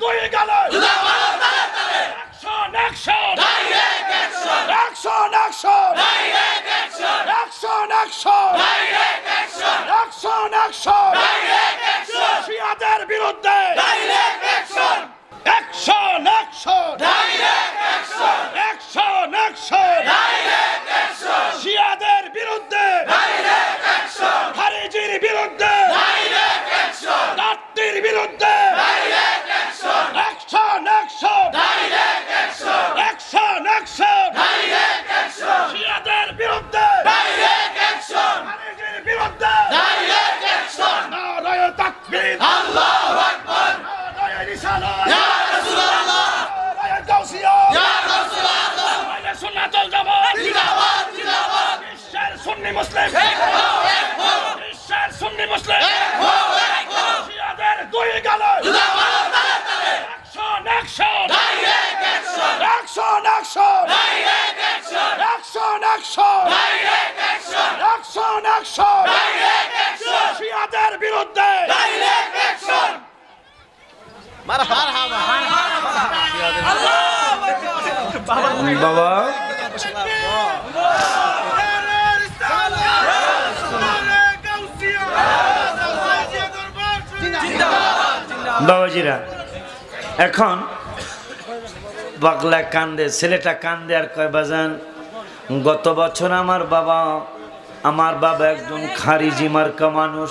দুই গালে action action direct action action action direct action action action direct action action action direct action শিয়াদের বিরুদ্ধে direct action action action direct action action action direct action শিয়াদের বিরুদ্ধে direct action খারিজির বিরুদ্ধে direct action তাত্তির বিরুদ্ধে direct action action action direct action action action direct action শিয়াদের বিরুদ্ধে direct action খারিজির বিরুদ্ধে direct action নারায়ে তাকবীর আল্লাহু আকবার নারায়ে রিসালাত ইয়া রাসূলুল্লাহ নারায়ে গাউসিয়া ইয়া রাসূলুল্লাহ আহলে সুন্নাতুল জামাত জিন্দাবাদ জিন্দাবাদ বিশ্বের সুন্নি মুসলিম এক হও বিশ্বের সুন্নি মুসলিম এক হও শিয়াদের দুই গালে action action direct action action action direct action action action direct action action action direct action শিয়াদের বিরুদ্ধে ডাইরেক্ট অ্যাকশন মারহাবা আল্লাহু আকবার বাবা বাবাজিরা এখন পাগলা কান্দে ছেলেটা কান্দে আর কয় বাজান গত বছর আমার বাবা একজন খারিজি মার্কা মানুষ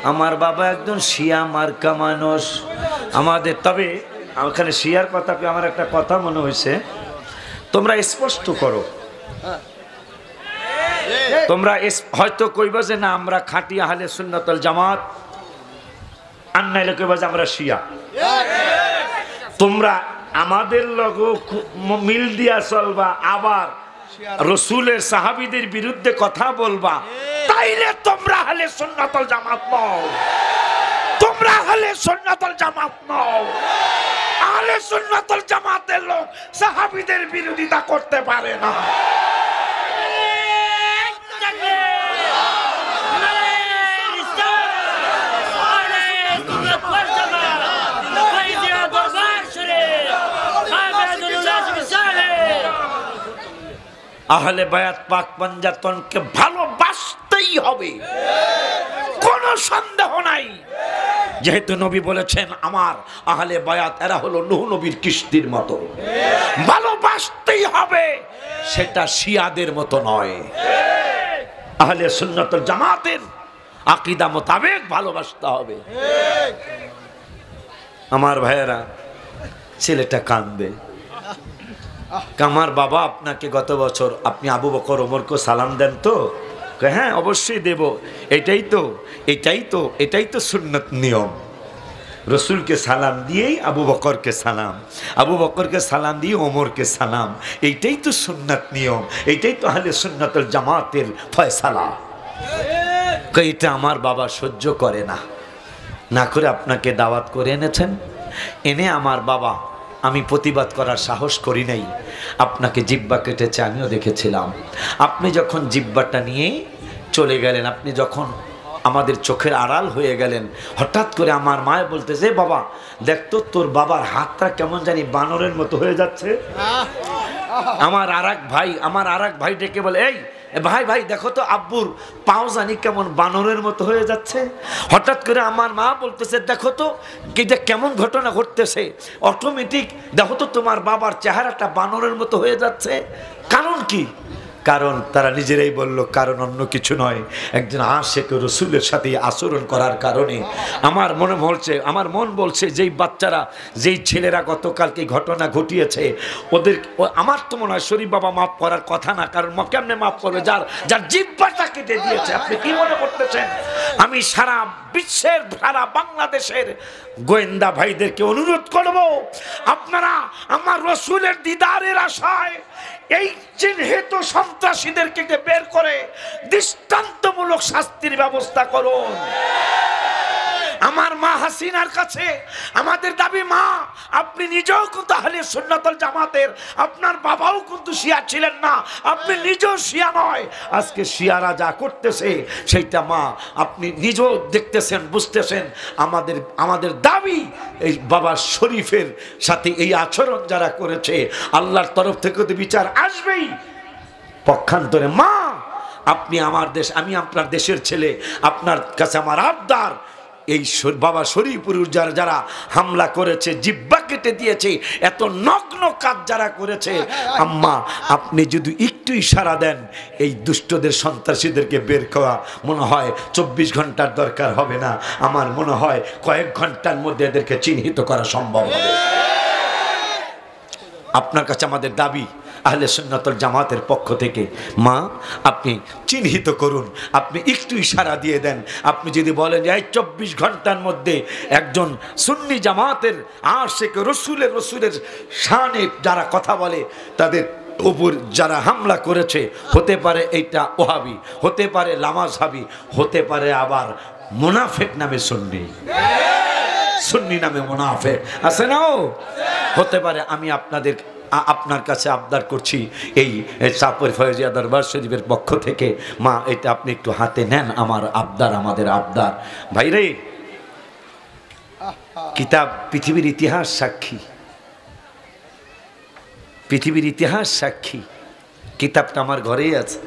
আমার বাবা একজন শিয়া মার্কা মানুষ আমাদের তবে ওখানে শিয়ার কথা আমার একটা কথা মনে হয়েছে তোমরা স্পষ্ট করো তোমরা হয়তো কইবা যে না আমরা খাঁটি আহলে সুন্নাতুল জামাত আর নাইলে কইবা যে আমরা শিয়া তোমরা আমাদের লগো মিল দিয়া চলবা আবার রাসূলের সাহাবীদের বিরুদ্ধে কথা বলবা তাইলে তোমরা আহলে সুন্নাতুল জামাত নও তোমরা আহলে সুন্নাতুল জামাত নও আহলে সুন্নাতুল জামাতের লোক সাহাবীদের বিরোধিতা করতে পারে না আহলে বায়াত পাক পাঞ্জাতনকে ভালোবাসতেই হবে কোনো সন্দেহ নাই যেহেতু নবী বলেছেন আমার আহলে বায়াত এরা হলো নূহ নবীর কিস্তির মতো ভালোবাসতেই হবে সেটা শিয়াদের মতো নয় আহলে সুন্নাতুল জামাতের আকীদা মোতাবেক ভালোবাসতে হবে আমার ভাইয়েরা ছেলেটা কান্দে আমার বাবা আপনাকে গত বছর আপনি আবু বকর ওমরকে সালাম দেন তো হ্যাঁ অবশ্যই দেব এটাই তো সুন্নত নিয়ম রসুলকে সালাম দিয়েই আবু বকরকে সালাম দিয়ে ওমরকে সালাম এইটাই তো সুন্নত নিয়ম এইটাই তো আহলে সুন্নাতুল জামাতের ফয়সালা এটা আমার বাবা সহ্য করে না করে আপনাকে দাওয়াত করে এনেছেন এনে আমার বাবা আমি প্রতিবাদ করার সাহস করি নাই আপনাকে জিহ্বা কেটেছে আমিও দেখেছিলাম আপনি যখন জিহ্বাটা নিয়ে চলে গেলেন আপনি যখন আমাদের চোখের আড়াল হয়ে গেলেন হঠাৎ করে আমার মায়ে বলতেছে বাবা দেখ তো তোর বাবার হাতটা কেমন জানি বানরের মতো হয়ে যাচ্ছে আমার আরেক ভাই ডেকে বলে এই ভাই দেখো তো আব্বুর পাও জানি কেমন বানরের মতো হয়ে যাচ্ছে হঠাৎ করে আমার মা বলতেছে দেখো তো এটা কেমন ঘটনা ঘটতেছে অটোমেটিক দেখো তো তোমার বাবার চেহারাটা বানরের মতো হয়ে যাচ্ছে কারণ কি কারণ তারা নিজেরাই বলল কারণ অন্য কিছু নয় একজন আশিক রাসূলের সাথে আচরণ করার কারণে আমার মন বলছে যেই বাচ্চারা যেই ছেলেরা গতকালকে ঘটনা ঘটিয়েছে ওদের আমার তো মনে হয় শরীফ বাবা মাফ করার কথা না কারণ কেমনে মাফ করবে যার জিহ্বাটা কেটে দিয়েছে আপনি কি মনে করতেছেন আমি সারা বিশ্বের সারা বাংলাদেশের গোয়েন্দা ভাইদেরকে অনুরোধ করব আপনারা আমার রাসূলের দিদারের আশায় এই চিহ্নিত সন্ত্রাসীদেরকে বের করে দৃষ্টান্তমূলক শাস্তির ব্যবস্থা করুন আমার মা হাসিনার কাছে আমাদের দাবি, মা আপনি নিজেও কিন্তু আহলে সুন্নাতুল জামাতের, আপনার বাবাও কিন্তু শিয়া ছিলেন না, আপনি নিজেও শিয়া নয়। আজকে শিয়ারা যা করতেছে সেইটা মা আপনি নিজেও দেখতেছেন, বুঝতেছেন। আমাদের দাবি এই বাবা শরীফের সাথে এই আচরণ যারা করেছে আল্লাহর তরফ থেকে তো বিচার আসবেই। পক্ষান্তরে মা আপনি আমার দেশ, আমি আপনার দেশের ছেলে, আপনার কাছে আমার আবদার, এই বাবা শরীফপুর যারা হামলা করেছে, জিব্বা কেটে দিয়েছে, এত নগ্ন কাজ যারা করেছে, আম্মা আপনি যদি একটু ইশারা দেন এই দুষ্টদের সন্ত্রাসীদেরকে বের করা মনে হয় 24 ঘন্টার দরকার হবে না, আমার মনে হয় কয়েক ঘন্টার মধ্যে এদেরকে চিহ্নিত করা সম্ভব হবে। আপনার কাছে আমাদের দাবি আহলে সুন্নাতুল জামাতের পক্ষ থেকে, মা আপনি চিহ্নিত করুন, আপনি একটু ইশারা দিয়ে দেন। আপনি যদি বলেন যে এই 24 ঘন্টার মধ্যে একজন সুন্নি জামাতের আশিক রসুলের শানে যারা কথা বলে তাদের উপর যারা হামলা করেছে, হতে পারে এইটা ওহাবি, হতে পারে লামাজহাবি, হতে পারে আবার মুনাফিক নামে সুন্নি, সুন্নি নামে মুনাফিক আছে না, হতে পারে। আমি আপনার কাছে আবদার করছি এই চাপের ফয়েজিয়া দরবার শরীফের পক্ষ থেকে, মা এটা আপনি একটু হাতে নেন, আমার আবদার, আমাদের আবদার। ভাইরে কিতাব পৃথিবীর ইতিহাস সাক্ষী, পৃথিবীর ইতিহাস সাক্ষী, কিতাবটা আমার ঘরেই আছে।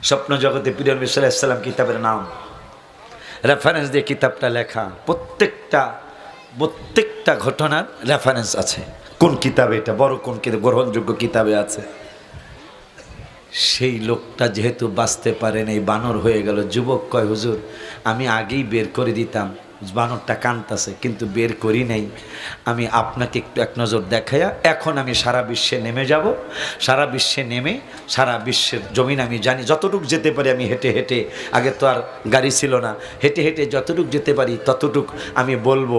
স্বপ্ন জগতে প্রিয় নবী সাল্লাল্লাহু আলাইহি ওয়াসাল্লাম কিতাবের নাম, রেফারেন্স দিয়ে কিতাবটা লেখা, প্রত্যেকটা ঘটনার রেফারেন্স আছে। কোন কিতাবে এটা বড়, কোন কিতাব গ্রহণযোগ্য কিতাবে আছে। সেই লোকটা যেহেতু বাঁচতে পারেন, এই বানর হয়ে গেল। যুবক কয় হুজুর আমি আগেই বের করে দিতাম, বানরটা কাঁদতেছে কিন্তু বের করি নাই। আমি আপনাকে একটু এক নজর দেখাইয়া এখন আমি সারা বিশ্বে নেমে যাব। সারা বিশ্বে নেমে সারা বিশ্বের জমিন আমি জানি, যতটুক যেতে পারি আমি হেঁটে হেঁটে, আগে তো আর গাড়ি ছিল না, হেঁটে হেঁটে যতটুক যেতে পারি ততটুক আমি বলবো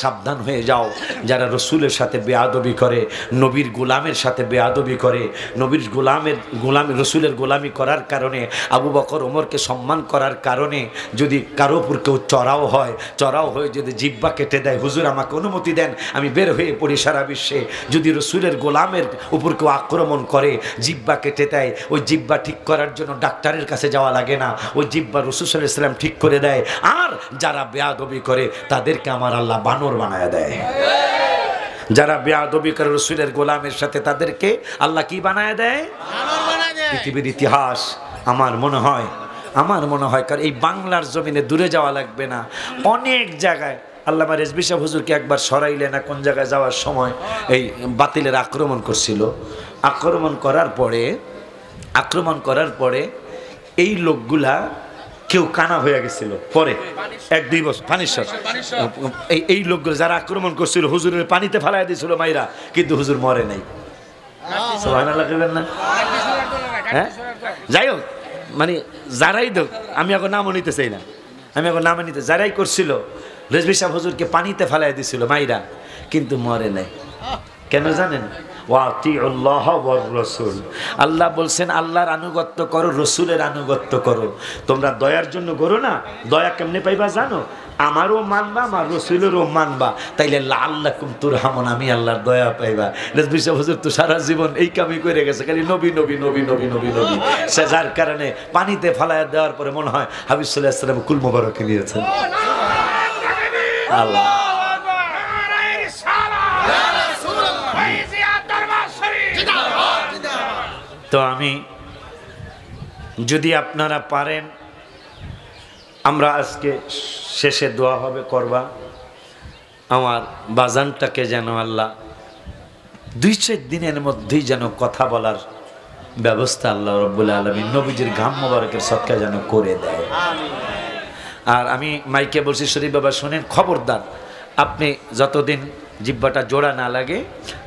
সাবধান হয়ে যাও। যারা রসুলের সাথে বেয়াদবি করে, নবীর গোলামের সাথে বেয়াদবি করে, নবীর গোলামি রসুলের গোলামি করার কারণে, আবু বকর ওমরকে সম্মান করার কারণে যদি কারো উপর কেউ চড়াও হয়ে যদি জিব্বা কেটে দেয়, হুজুর আমাকে অনুমতি দেন আমি বের হয়ে পড়ি সারা বিশ্বে। যদি রসুলের গোলামের উপর কেউ আক্রমণ করে, জিব্বা কেটে দেয়, ওই জিব্বা ঠিক করার জন্য ডাক্তারের কাছে যাওয়া লাগে না, ওই জিব্বা রাসূল সাল্লাল্লাহু আলাইহি ওয়াসাল্লাম ঠিক করে দেয়। আর যারা বেয়াদবি করে তাদেরকে আমার আল্লাহ বানর বানায় দেয়। যারা বেয়াদবি করে রসুলের গোলামের সাথে তাদেরকে আল্লাহ কি বানায় দেয়? পৃথিবীর ইতিহাস আমার মনে হয় কারণ এই বাংলার জমিনে দূরে যাওয়া লাগবে না, অনেক জায়গায় আল্লামা রেজভী সাহেব হুজুরকে একবার সরাইলে না কোন জায়গায় যাওয়ার সময় এই বাতিলের আক্রমণ করছিল। আক্রমণ করার পরে এই লোকগুলা কেউ কানা হয়ে গেছিল, পরে 1-2 বছর পানিশ্বর এই লোকগুলো যারা আক্রমণ করছিল হুজুরের পানিতে ফেলাই দিয়েছিল মাইরা, কিন্তু হুজুর মরে নাই। সুবহানাল্লাহ বলবেন না? হ্যাঁ, যাই হোক, মানে যারাই হোক, আমি এখন নামও নিতে চাই না, যারাই করছিল রেজভী সাহেব হুজুরকে পানিতে ফেলাই দিছিল মাইরা, কিন্তু মরে নাই। কেন জানেন? আল্লাহ বলছেন আল্লাহর আনুগত্য করো, রসুলের আনুগত্য করো। তোমরা দয়ার জন্য করো না, দয়া কেমনে পাইবা জানো? আমারও মানবা, আমার রসুলেরও মানবা, তাইলে লাআল্লাকুম তুরহামুন, আমি আল্লাহর দয়া পাইবা। রেজভী সাহেব হুজুর তো সারা জীবন এই কামই করে গেছে, খালি নবী নবী নবী নবী নবী নবী। সে যার কারণে পানিতে ফালাইয়া দেওয়ার পরে মনে হয় হাবিব সাল্লাল্লাহু আলাইহি ওয়াসাল্লাম কুল মুবারকে নিয়েছেন। আল্লাহ তো আমি যদি আপনারা পারেন, আমরা আজকে শেষে দোয়া হবে করবা, আমার বাজানটাকে যেন আল্লাহ 2-4 দিনের মধ্যেই যেন কথা বলার ব্যবস্থা আল্লাহ রাব্বুল আলামিন নবীজির ঘাম মোবারকের সদকা যেন করে দেয়। আর আমি মাইকে বলছি, শরীফ বাবা শোনেন, খবরদার আপনি যতদিন জিহ্বাটা জোড়া না লাগে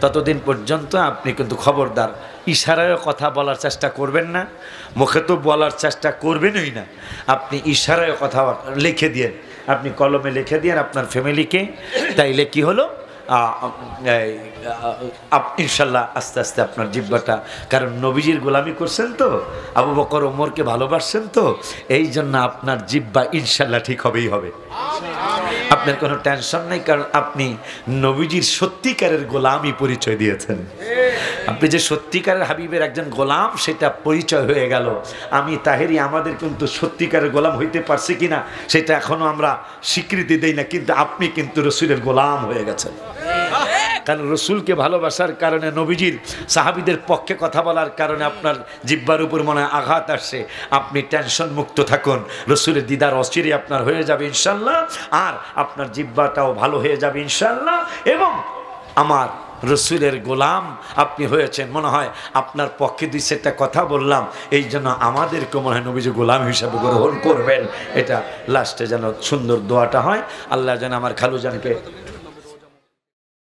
ততদিন পর্যন্ত আপনি কিন্তু খবরদার ইশারায় কথা বলার চেষ্টা করবেন না, মুখে তো বলার চেষ্টা করবেনই না। আপনি ইশারায় কথা লিখে দিয়েন, আপনি কলমে লিখে দিয়েন আপনার ফ্যামিলিকে, তাইলে কি হলো, ইনশাল্লাহ আস্তে আস্তে আপনার জিহ্বাটা, কারণ নবীজির গোলামি করছেন তো, আবু বকর ওমরকে ভালোবাসছেন তো, এই জন্য আপনার জিহ্বা ইনশাল্লাহ ঠিক হবেই হবে। আপনার কোনো টেনশন নেই, কারণ আপনি নবীজির সত্যিকারের গোলামই পরিচয় দিয়েছেন। আপনি যে সত্যিকারের হাবিবের একজন গোলাম সেটা পরিচয় হয়ে গেল। আমি তাহেরি আমাদের কিন্তু সত্যিকারের গোলাম হইতে পারছি কিনা সেটা এখনো আমরা স্বীকৃতি দেই না, কিন্তু আপনি কিন্তু রসুলের গোলাম হয়ে গেছেন। কারণ রসুলকে ভালোবাসার কারণে, নবীজির সাহাবীদের পক্ষে কথা বলার কারণে আপনার জিহ্বার উপর মনে হয় আঘাত আসছে। আপনি টেনশন মুক্ত থাকুন, রসুলের দিদার অচিরে আপনার হয়ে যাবে ইনশাল্লাহ, আর আপনার জিহ্বাটাও ভালো হয়ে যাবে ইনশাল্লাহ। এবং আমার রসুলের গোলাম আপনি হয়েছেন, মনে হয় আপনার পক্ষে দুই চারটা কথা বললাম, এই জন্য আমাদেরকে মনে হয় নবীজি গোলাম হিসাবে গ্রহণ করবেন। এটা লাস্টে যেন সুন্দর দোয়াটা হয়, আল্লাহ যেন আমার খালুজানকে